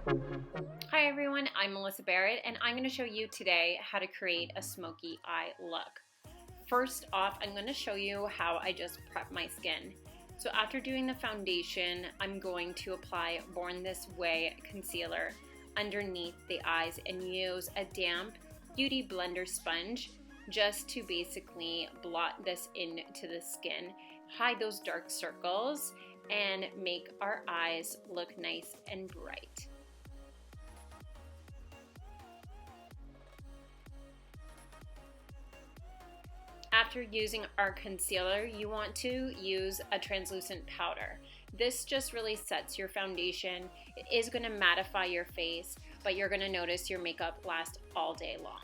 Hi everyone, I'm Melissa Barrett and I'm going to show you today how to create a smoky eye look. First off, I'm going to show you how I just prep my skin. So after doing the foundation, I'm going to apply Born This Way concealer underneath the eyes and use a damp beauty blender sponge just to basically blot this into the skin, hide those dark circles, and make our eyes look nice and bright. After using our concealer, you want to use a translucent powder. This just really sets your foundation. It is going to mattify your face, but you're going to notice your makeup lasts all day long.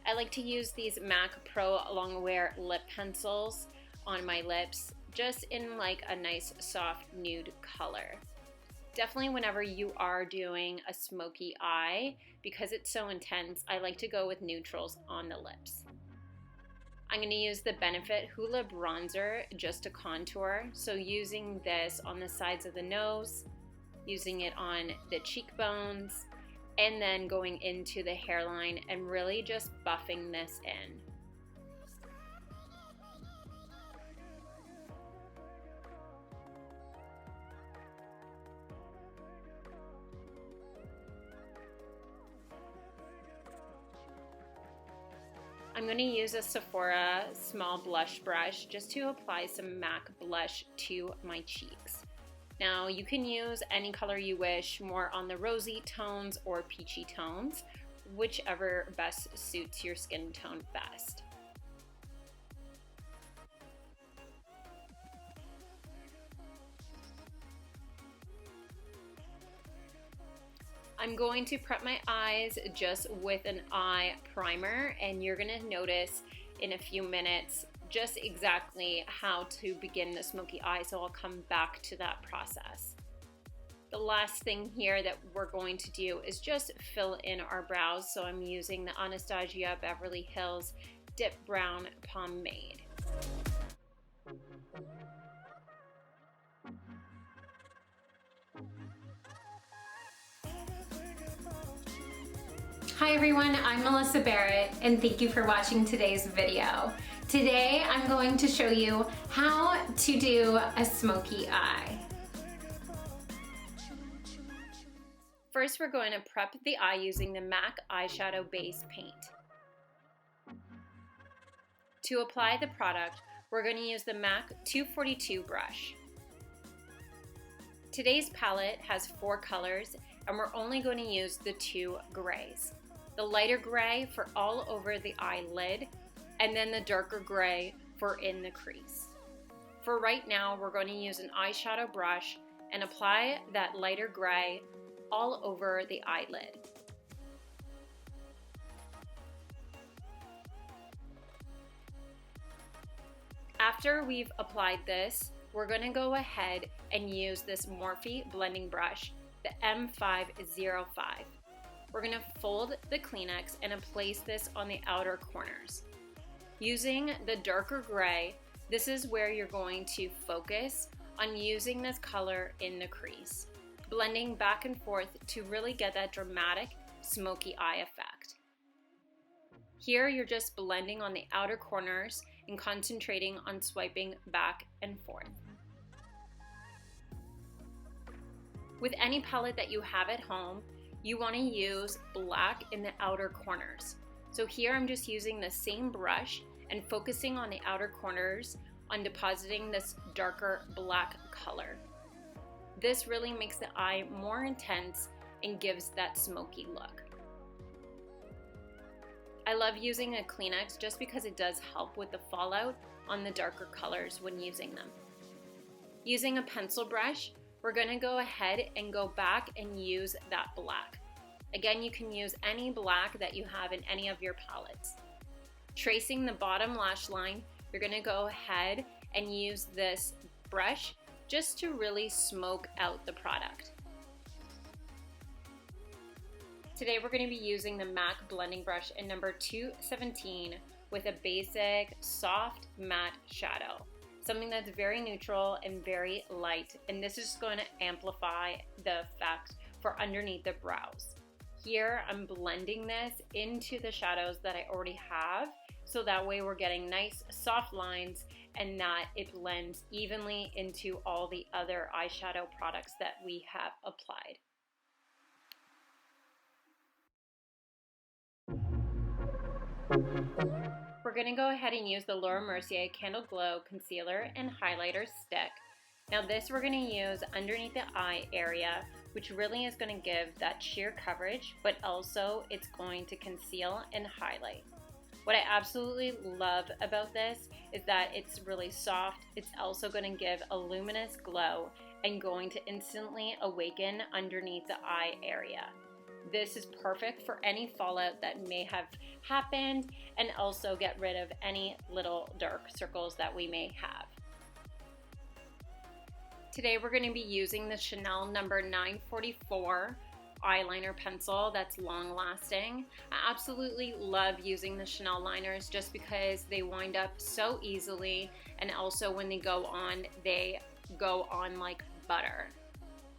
I like to use these MAC Pro Longwear lip pencils on my lips, just in like a nice soft nude color. Definitely whenever you are doing a smoky eye, because it's so intense, I like to go with neutrals on the lips. I'm going to use the Benefit Hoola bronzer just to contour. So using this on the sides of the nose, using it on the cheekbones, and then going into the hairline and really just buffing this in. I'm going to use a Sephora small blush brush just to apply some MAC blush to my cheeks. Now you can use any color you wish, more on the rosy tones or peachy tones, whichever best suits your skin tone best. I'm going to prep my eyes just with an eye primer, and you're going to notice in a few minutes just exactly how to begin the smoky eye, so I'll come back to that process. The last thing here that we're going to do is just fill in our brows, so I'm using the Anastasia Beverly Hills Dipbrown Pomade. Hi everyone, I'm Melissa Barrett and thank you for watching today's video. Today I'm going to show you how to do a smoky eye. First we're going to prep the eye using the MAC Eyeshadow Base Paint. To apply the product, we're going to use the MAC 242 brush. Today's palette has 4 colors and we're only going to use the 2 grays. The lighter gray for all over the eyelid, and then the darker gray for in the crease. For right now, we're going to use an eyeshadow brush and apply that lighter gray all over the eyelid. After we've applied this, we're going to go ahead and use this Morphe blending brush, the M505. We're going to fold the Kleenex and place this on the outer corners. Using the darker gray, this is where you're going to focus on using this color in the crease, blending back and forth to really get that dramatic smoky eye effect. Here you're just blending on the outer corners and concentrating on swiping back and forth. With any palette that you have at home, you want to use black in the outer corners. So here I'm just using the same brush and focusing on the outer corners on depositing this darker black color. This really makes the eye more intense and gives that smoky look. I love using a Kleenex just because it does help with the fallout on the darker colors when using them. Using a pencil brush, we're going to go ahead and go back and use that black. Again, you can use any black that you have in any of your palettes. Tracing the bottom lash line, you're going to go ahead and use this brush just to really smoke out the product. Today we're going to be using the MAC blending brush in number 217 with a basic soft matte shadow. Something that's very neutral and very light, and this is going to amplify the effect for underneath the brows. Here, I'm blending this into the shadows that I already have, so that way we're getting nice soft lines and that it blends evenly into all the other eyeshadow products that we have applied. We're going to go ahead and use the Mercier Candle Glow Concealer and Highlighter Stick. Now this we're going to use underneath the eye area, which really is going to give that sheer coverage, but also it's going to conceal and highlight. What I absolutely love about this is that it's really soft. It's also going to give a luminous glow and going to instantly awaken underneath the eye area. This is perfect for any fallout that may have happened and also get rid of any little dark circles that we may have. Today we're going to be using the Chanel number 944 eyeliner pencil that's long lasting. I absolutely love using the Chanel liners just because they wind up so easily, and also when they go on like butter.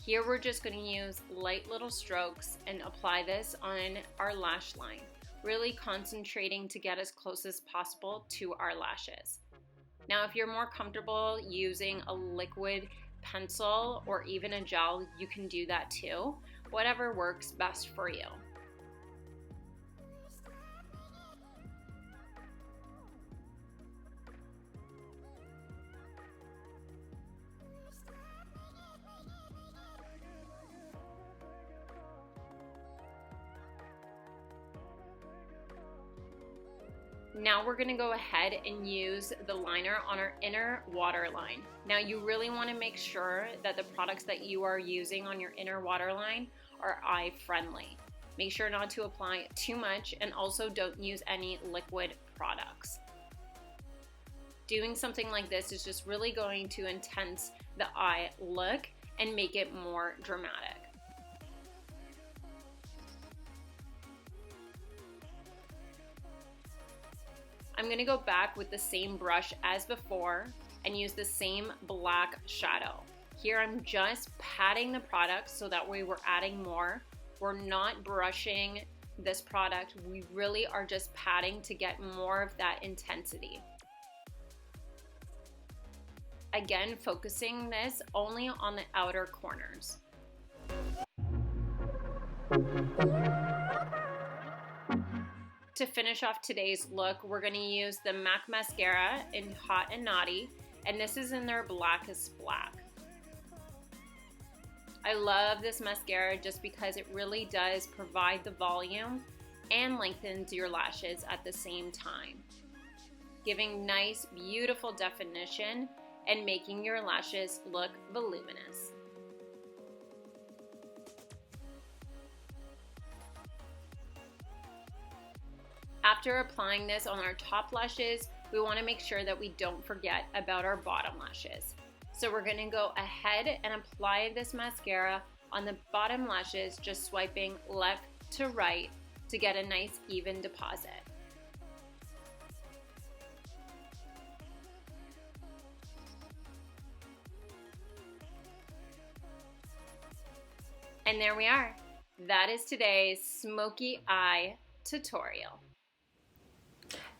Here we're just going to use light little strokes and apply this on our lash line, really concentrating to get as close as possible to our lashes. Now if you're more comfortable using a liquid pencil or even a gel, you can do that too. Whatever works best for you. Now we're going to go ahead and use the liner on our inner waterline. Now you really want to make sure that the products that you are using on your inner waterline are eye friendly. Make sure not to apply too much, and also don't use any liquid products. Doing something like this is just really going to enhance the eye look and make it more dramatic. I'm going to go back with the same brush as before and use the same black shadow. Here I'm just patting the product so that way we're adding more. We're not brushing this product. We really are just patting to get more of that intensity. Again, focusing this only on the outer corners. To finish off today's look, we're going to use the MAC Mascara in Hot and Naughty, and this is in their Blackest Black. I love this mascara just because it really does provide the volume and lengthens your lashes at the same time, giving nice, beautiful definition and making your lashes look voluminous. After applying this on our top lashes, we want to make sure that we don't forget about our bottom lashes. So we're going to go ahead and apply this mascara on the bottom lashes, just swiping left to right to get a nice even deposit. And there we are. That is today's Smokey Eye tutorial.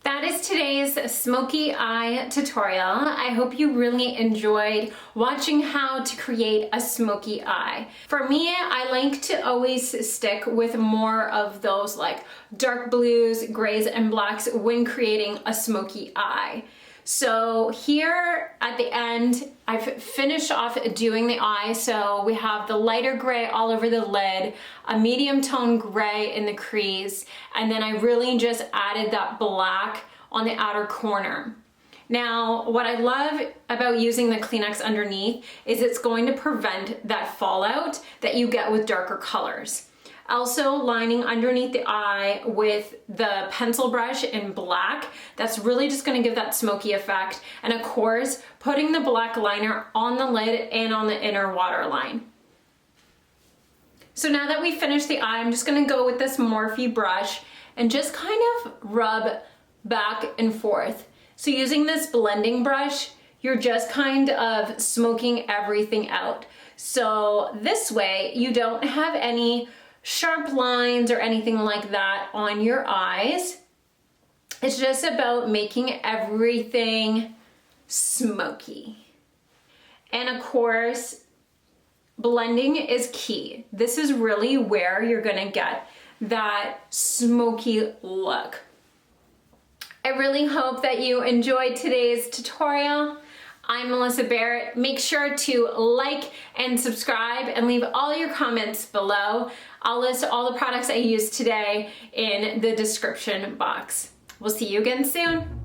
That is today's Smokey Eye tutorial. I hope you really enjoyed watching how to create a smoky eye. For me, I like to always stick with more of those like dark blues, grays, and blacks when creating a smoky eye. So here at the end, I've finished off doing the eye. So we have the lighter gray all over the lid, a medium tone gray in the crease, and then I really just added that black on the outer corner. Now, what I love about using the Kleenex underneath is it's going to prevent that fallout that you get with darker colors. Also lining underneath the eye with the pencil brush in black. That's really just going to give that smoky effect. And of course, putting the black liner on the lid and on the inner waterline. So now that we finished the eye, I'm just going to go with this Morphe brush and just kind of rub back and forth. So using this blending brush, you're just kind of smoking everything out. So this way you don't have any sharp lines or anything like that on your eyes. It's just about making everything smoky. And of course, blending is key. This is really where you're gonna get that smoky look. I really hope that you enjoyed today's tutorial. I'm Melissa Barrett. Make sure to like and subscribe and leave all your comments below. I'll list all the products I used today in the description box. We'll see you again soon.